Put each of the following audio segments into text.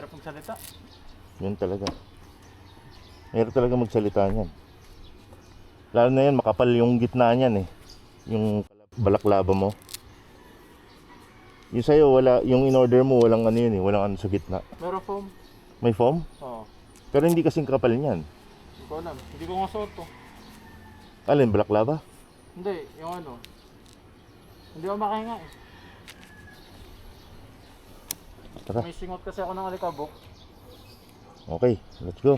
Hirap magsalita. Yun talaga. Mahirap talaga magsalita niyan. Lalo na yan, makapal yung gitna niyan eh. Yung balaklava mo. Yung sa'yo, wala, yung in-order mo, walang ano yun eh, walang ano sa gitna. Meron foam. May foam? Oo. Pero hindi kasing kapal niyan. Hindi ko alam. Hindi ko nga suot to. Alin, balaklava? Hindi, yung ano. Hindi ako makahinga eh. Tara. May singot kasi ako ng alikabok. Okay, let's go.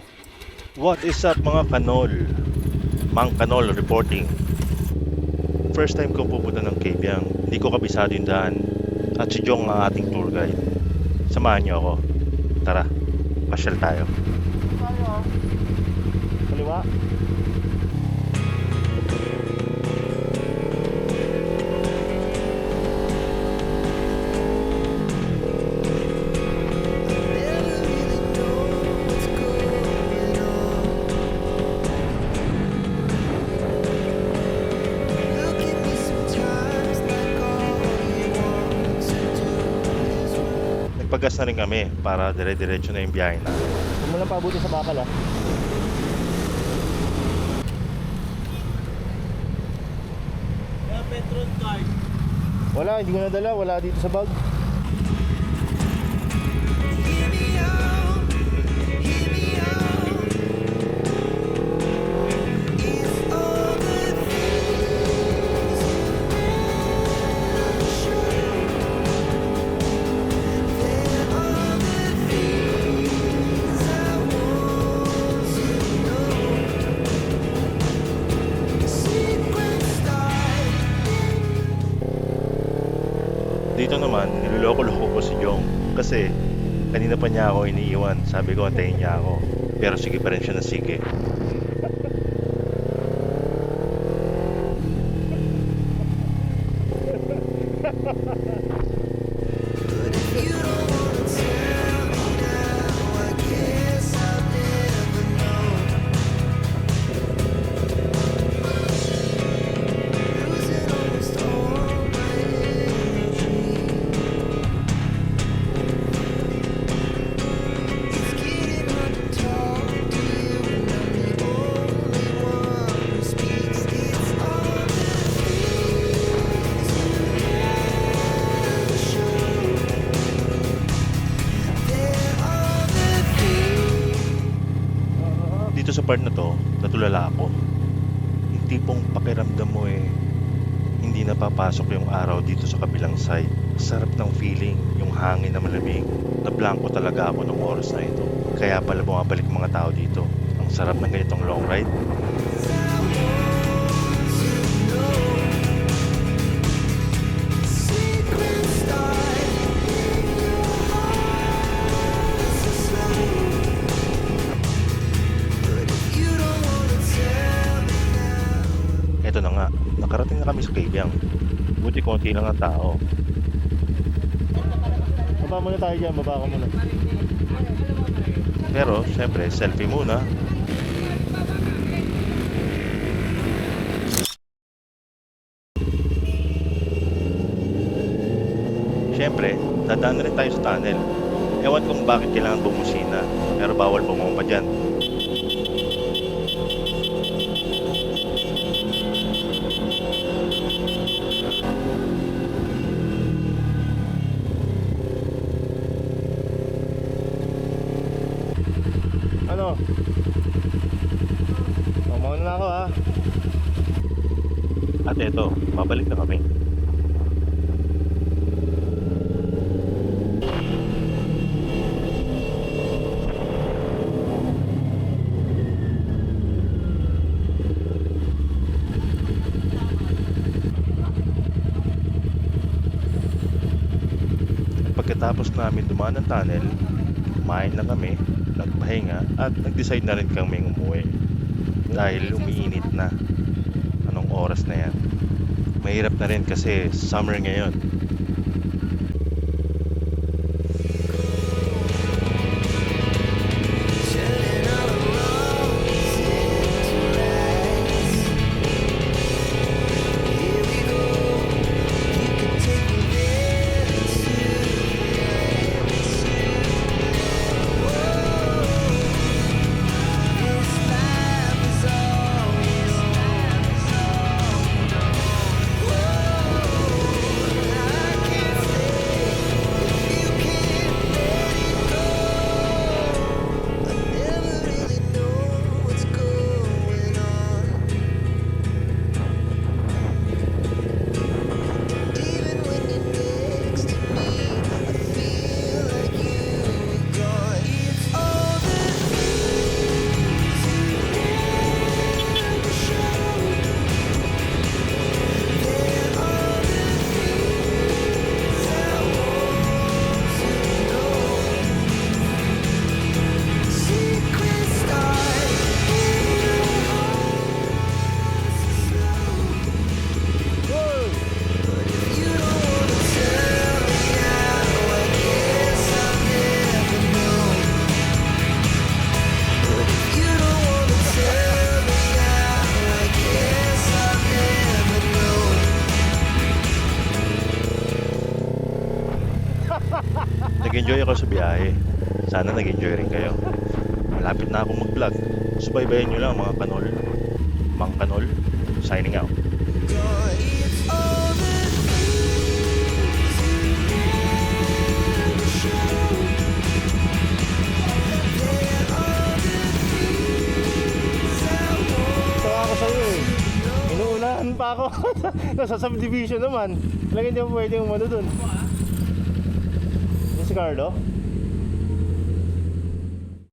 What is up mga kanol? Mang Kanol reporting. First time ko pupunta ng Kabyang. Hindi ko kabisado yung daan. At si Jong ang ating tour guide. Samahan niyo ako. Tara, pasyal tayo. Tayo ah. Kaliwa. Nagpagas na rin kami para dire-diretso na yung biyahe na. Huwag mo lang paabuti sa bakal ah. Petrol card. Wala, hindi ko nadala. Wala dito sa bag. Dito naman, niloloko-loko ko si Jong kasi kanina pa niya ako iniiwan. Sabi ko, antayin niya ako. Pero sige pa rin siya na sige. Dito sa part na to, natulala ako. Yung tipong pakiramdam mo eh, hindi napapasok yung araw dito sa kabilang side. Sarap ng feeling, yung hangin na malamig. Nablangko talaga ako ng oras na ito. Kaya pala bumabalik mga tao dito. Ang sarap ng ganitong long ride. Ito na nga, nakarating na kami sa Kabyang. Buti konti lang ang tao. Baba muna tayo dyan, baba ka muna. Pero, syempre, selfie muna. Syempre, dadaan na rin tayo sa tunnel. Ewan kung bakit kailangan bumusina, pero bawal bumompa dyan. Ano? Mauna na ako ha. At eto, babalik na kami. Pagkatapos namin dumaan ng tunnel, kumain lang kami, nagpahinga at nag-decide na rin kami umuwi dahil umiinit na. Anong oras na yan? Mahirap na rin kasi summer ngayon. Nag-enjoy ako sa biyahe. Sana nag-enjoy rin kayo. Malapit na ako mag-vlog. Subaybayan nyo lang mga kanol. Mang Kanol, signing out. Tawa ako sa'yo eh. Inuunahan pa ako. Nasa subdivision naman. Lang hindi mo pwede umano dun. Yung si Carlo?